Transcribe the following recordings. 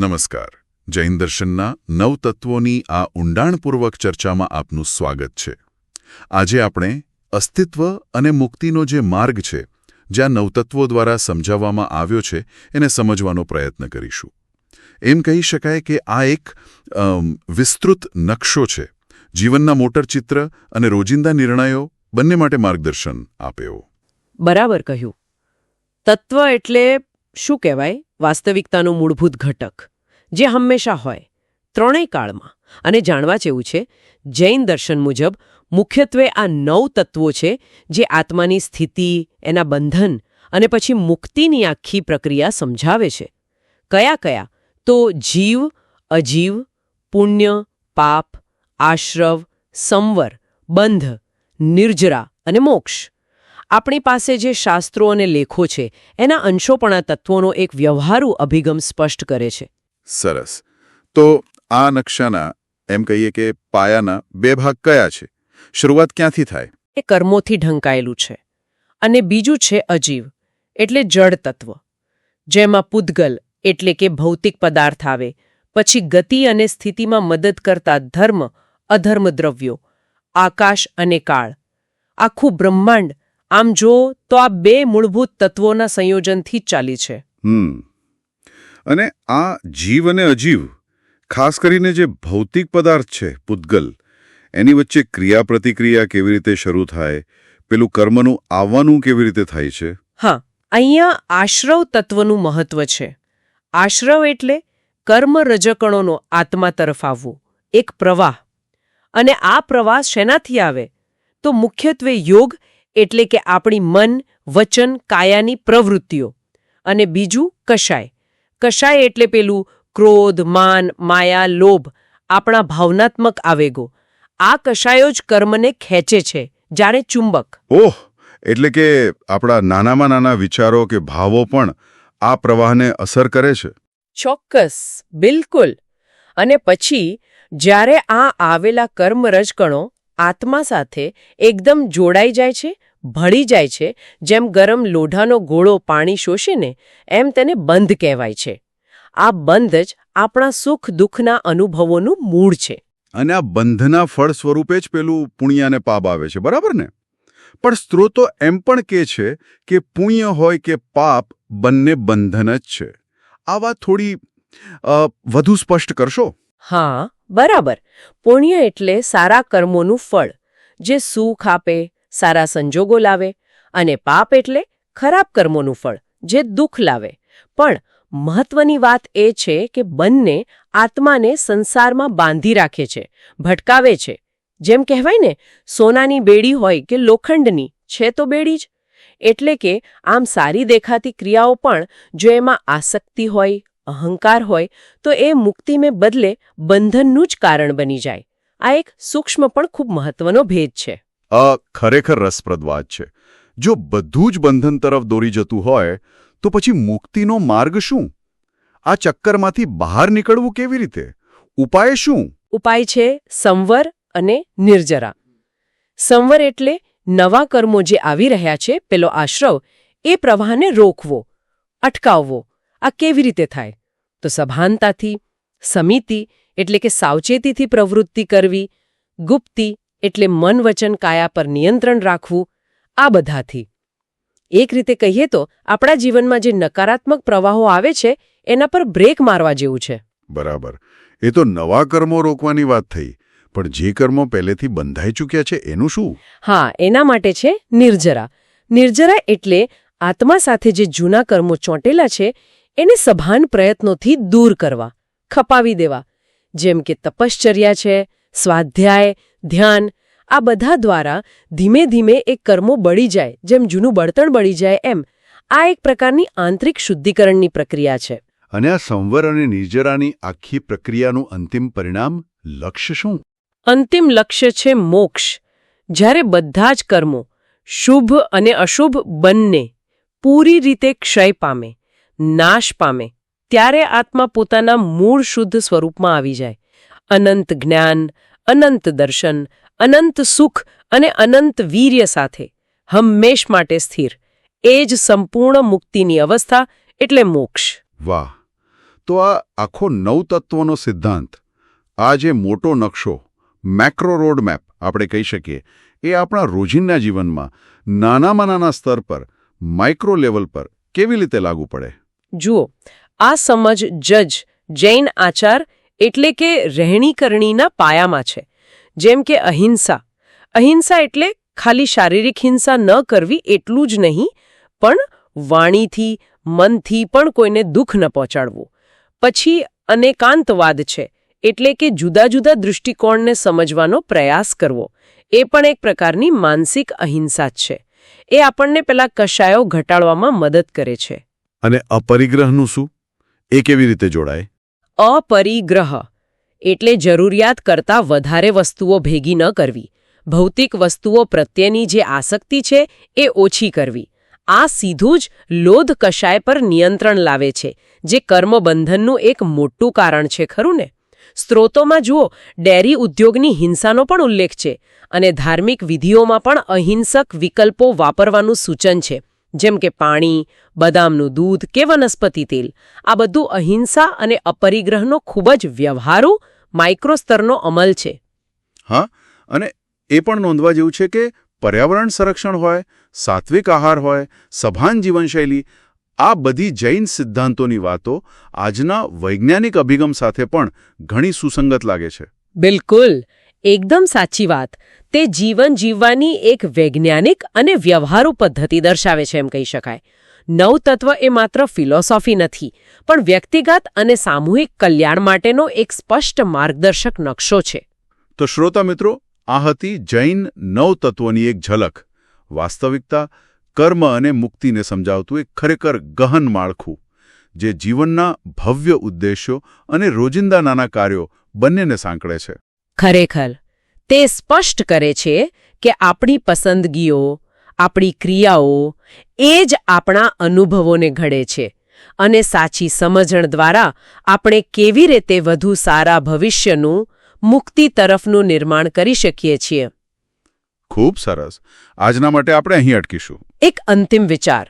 નમસ્કાર. જૈન દર્શનના નવતત્વોની આ ઊંડાણપૂર્વક ચર્ચામાં આપનું સ્વાગત છે. આજે આપણે અસ્તિત્વ અને મુક્તિનો જે માર્ગ છે, જ્યાં નવતત્વો દ્વારા સમજાવવામાં આવ્યો છે, એને સમજવાનો પ્રયત્ન કરીશું. એમ કહી શકાય કે આ એક વિસ્તૃત નકશો છે, જીવનના મોટર ચિત્ર અને રોજિંદા નિર્ણયો બંને માટે માર્ગદર્શન આપે એવો. બરાબર કહ્યું. તત્વ એટલે શું કહેવાય? વાસ્તવિકતાનું મૂળભૂત ઘટક, જે હંમેશા હોય, ત્રણેય કાળમાં. અને જાણવા જેવું છે, જૈન દર્શન મુજબ મુખ્યત્વે આ 9 તત્વો છે, જે આત્માની સ્થિતિ, એના બંધન અને પછી મુક્તિની આખી પ્રક્રિયા સમજાવે છે. કયા કયા? તો જીવ, અજીવ, પુણ્ય, પાપ, આશ્રવ, સંવર, બંધ, નિર્જરા અને મોક્ષ. આપણી પાસે જે શાસ્ત્રો અને લેખો છે, એના અંશો પણ આ તત્વોનો એક વ્યવહારુ અભિગમ સ્પષ્ટ કરે છે. સરસ. તો આ નકશાના એમ કહીએ કે પાયાના 2 ભાગ કયા છે? શરૂઆત ક્યાંથી થાય? એ કર્મોથી ઢંકાયેલું છે. અને બીજું છે અજીવ, એટલે જળ તત્વ, જેમાં પૂદગલ એટલે કે ભૌતિક પદાર્થ આવે, પછી ગતિ અને સ્થિતિમાં મદદ કરતા ધર્મ, અધર્મ દ્રવ્યો, આકાશ અને કાળ. આખું બ્રહ્માંડ આમ જો તો આ 2 મૂળભૂત તત્વોના સંયોજનથી જ ચાલી છે. અને આ જીવ અને અજીવ, ખાસ કરીને જે ભૌતિક પદાર્થ છે, પૂદગલ, એની વચ્ચે ક્રિયા પ્રતિક્રિયા કેવી રીતે શરૂ થાય, પેલું કર્મનું આવવાનું કેવી રીતે થાય છે? હા, અહીંયા આશ્રવ તત્વનું મહત્વ છે. આશ્રવ એટલે કર્મ રજકણોનો આત્મા તરફ આવવું, એક પ્રવાહ. અને આ પ્રવાહ શેનાથી આવે? તો મુખ્યત્વે યોગ એટલે કે આપણી મન, વચન, કાયાની પ્રવૃત્તિઓ. અને બીજું કષાય. કષાય એટલે પેલું ક્રોધ, માન, માયા, લોભ, આપણા ભાવનાત્મક આવેગો. આ કષાયો જ કર્મને ખેંચે છે, જાણે ચુંબક. ઓહ, એટલે કે આપણા નાનામાં નાના વિચારો કે ભાવો પણ આ પ્રવાહને અસર કરે છે. ચોક્કસ, બિલકુલ. અને પછી જ્યારે આ આવેલા કર્મ રજકણો આત્મા સાથે એકદમ જોડાઈ જાય છે, ભળી જાય છે, જેમ ગરમ લોઢાનો ગોળો પાણી શોષે ને, એમ તેને બંધ કહેવાય છે. આ બંધ જ આપણા સુખ દુઃખના અનુભવોનું મૂળ છે. અને આ બંધના ફળ સ્વરૂપે જ પેલું પુણ્ય અને પાપ આવે છે, બરાબર ને? પણ સ્ત્રોતો એમ પણ કહે છે કે પુણ્ય હોય કે પાપ, બંને બંધન જ છે. આ વાત થોડી વધુ સ્પષ્ટ કરશો? હા, બરાબર. પુણ્ય એટલે સારા કર્મોનું ફળ, જે સુખ આપે, સારા સંજોગો લાવે. અને પાપ એટલે ખરાબ કર્મોનું ફળ, જે દુઃખ લાવે. પણ મહત્વની વાત એ છે કે બંને આત્માને સંસારમાં બાંધી રાખે છે, ભટકાવે છે. જેમ કહેવાય ને, સોનાની બેડી હોય કે લોખંડની, છે તો બેડી જ. એટલે કે આમ સારી દેખાતી ક્રિયાઓ પણ જો એમાં આસક્તિ હોય, અહંકાર હોય, તો એ મુક્તિને બદલે બંધનનું જ કારણ બની જાય. આ એક સૂક્ષ્મ પણ ખૂબ મહત્વનો ભેદ છે. ખરેખર રસપ્રદ વાત છે. જો બધું જ બંધન તરફ દોરી જતું હોય, તો પછી મુક્તિનો માર્ગ શું? આ ચક્કરમાંથી બહાર નીકળવું કેવી રીતે? ઉપાય શું? ઉપાય છે સંવર અને નિર્જરા. સંવર એટલે નવા કર્મો જે આવી રહ્યા છે, પેલો આશ્રવ, એ પ્રવાહને રોકવો, અટકાવવો. આ કેવી રીતે થાય? તો સભાનતાથી. સમિતિ એટલે કે સાવચેતીથી પ્રવૃત્તિ કરવી. ગુપ્તિ એટલે મન, વચન, કાયા પર નિયંત્રણ રાખવું. આ બધાથી. એક રીતે કહીએ તો આપણા જીવનમાં જે નકારાત્મક પ્રવાહો આવે છે, એના પર બ્રેક મારવા જેવું છે. બરાબર. એ તો નવા કર્મો રોકવાની વાત થઈ. પણ જે કર્મો પહેલેથી બંધાઈ ચૂક્યા છે, એનું શું? હા, એના માટે છે નિર્જરા. નિર્જરા એટલે આત્મા સાથે જે જૂના કર્મો ચોંટેલા છે, એને સભાન પ્રયત્નોથી દૂર કરવા, ખપાવી દેવા. જેમ કે તપશ્ચર્યા છે, સ્વાધ્યાય, ધ્યાન. આ બધા દ્વારા ધીમે ધીમે એક કર્મો બળી જાય, જેમ જૂનું બળતણ બળી જાય એમ. આ એક પ્રકારની આંતરિક શુદ્ધિકરણની પ્રક્રિયા છે. અને આ સંવર અને નિર્જરાની આખી પ્રક્રિયાનું અંતિમ પરિણામ, લક્ષ્ય શું? અંતિમ લક્ષ્ય છે મોક્ષ. જ્યારે બધા જ કર્મો, શુભ અને અશુભ બંને, પૂરી રીતે ક્ષય પામે, નાશ પામે, ત્યારે આત્મા પોતાના મૂળ શુદ્ધ સ્વરૂપમાં આવી જાય. અનંત જ્ઞાન, અનંત દર્શન, અનંત સુખ અને અનંત વીર્ય સાથે, હંમેશ માટે સ્થિર. એ જ સંપૂર્ણ મુક્તિની અવસ્થા, એટલે મોક્ષ. વાહ! તો આ આખો નવતત્વનો સિદ્ધાંત, આ જે મોટો નકશો, મેક્રો રોડ મેપ આપણે કહી શકીએ, એ આપણા રોજિંદા જીવનમાં નાનામાં નાના સ્તર પર, માઇક્રો લેવલ પર કેવી રીતે લાગુ પડે? જુઓ, આ સમજ જૈન આચાર એટલે કે રહેણીકરણીના પાયામાં છે. જેમ કે અહિંસા. અહિંસા એટલે ખાલી શારીરિક હિંસા ન કરવી એટલું જ નહીં, પણ વાણીથી, મનથી પણ કોઈને દુઃખ ન પહોંચાડવું. પછી અનેકાંતવાદ છે, એટલે કે જુદા જુદા દૃષ્ટિકોણને સમજવાનો પ્રયાસ કરવો. એ પણ એક પ્રકારની માનસિક અહિંસા જ છે. એ આપણને પેલા કશાયો ઘટાડવામાં મદદ કરે છે. અને અપરિગ્રહનું શું? એ કેવી રીતે જોડાય? અપરિગ્રહ એટલે જરૂરિયાત કરતાં વધારે વસ્તુઓ ભેગી ન કરવી. ભૌતિક વસ્તુઓ પ્રત્યેની જે આસક્તિ છે એ ઓછી કરવી. આ સીધું જ લોધ કશાય પર નિયંત્રણ લાવે છે, જે કર્મબંધનનું એક મોટું કારણ છે, ખરું ને? સ્ત્રોતોમાં જુઓ, ડેરી ઉદ્યોગની હિંસાનો પણ ઉલ્લેખ છે, અને ધાર્મિક વિધિઓમાં પણ અહિંસક વિકલ્પો વાપરવાનું સૂચન છે, જેમ કે પાણી, બદામનું દૂધ કે વનસ્પતિ તેલ. આ બધું અહિંસા અને અપરિગ્રહનો ખૂબ જ વ્યવહારુ માઇક્રો સ્તરનો અમલ છે. હા, અને એ પણ નોંધવા જેવું છે કે પર્યાવરણ સંરક્ષણ હોય, સાત્વિક આહાર હોય, સભાન જીવનશૈલી, આ બધી જૈન સિદ્ધાંતોની વાતો આજના વૈજ્ઞાનિક અભિગમ સાથે પણ ઘણી સુસંગત લાગે છે. બિલકુલ, એકદમ સાચી વાત. તે જીવન જીવવાની એક વૈજ્ઞાનિક અને વ્યવહારુ પદ્ધતિ દર્શાવે છે, એમ કહી શકાય. નવતત્વ એ માત્ર ફિલોસોફી નથી, પણ વ્યક્તિગત અને સામૂહિક કલ્યાણ માટેનો એક સ્પષ્ટ માર્ગદર્શક નકશો છે. તો શ્રોતા મિત્રો, આ હતી જૈન નવતત્વોની એક ઝલક. વાસ્તવિકતા, કર્મ અને મુક્તિને સમજાવતું એક ખરેખર ગહન માળખું, જે જીવનના ભવ્ય ઉદ્દેશ્યો અને રોજિંદા નાના કાર્યો બંનેને સાંકળે છે. ખરેખર, તે સ્પષ્ટ કરે છે કે આપણી પસંદગીઓ, આપણી ક્રિયાઓ એ જ આપણા અનુભવોને ઘડે છે, અને સાચી સમજણ દ્વારા આપણે કેવી રીતે વધુ સારા ભવિષ્યનું, મુક્તિ તરફનું નિર્માણ કરી શકીએ છીએ. ખૂબ સરસ. આજના માટે આપણે અહીં અટકીશું. એક અંતિમ વિચાર.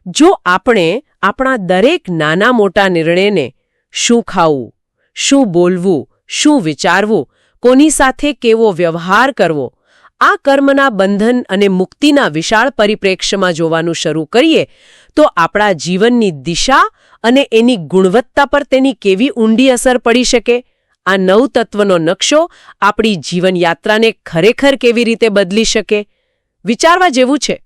જો આપણે આપણા દરેક નાના મોટા નિર્ણયને, શું ખાવું, શું બોલવું, શું વિચારવું, કોની સાથે કેવો વ્યવહાર કરવો, આ કર્મના બંધન અને મુક્તિના વિશાળ પરિપ્રેક્ષ્યમાં જોવાનું શરૂ કરીએ, તો આપણા જીવનની દિશા અને એની ગુણવત્તા પર તેની કેવી ઊંડી અસર પડી શકે, આ નવતત્વનો નકશો આપણી જીવનયાત્રાને ખરેખર કેવી રીતે બદલી શકે, વિચારવા જેવું છે.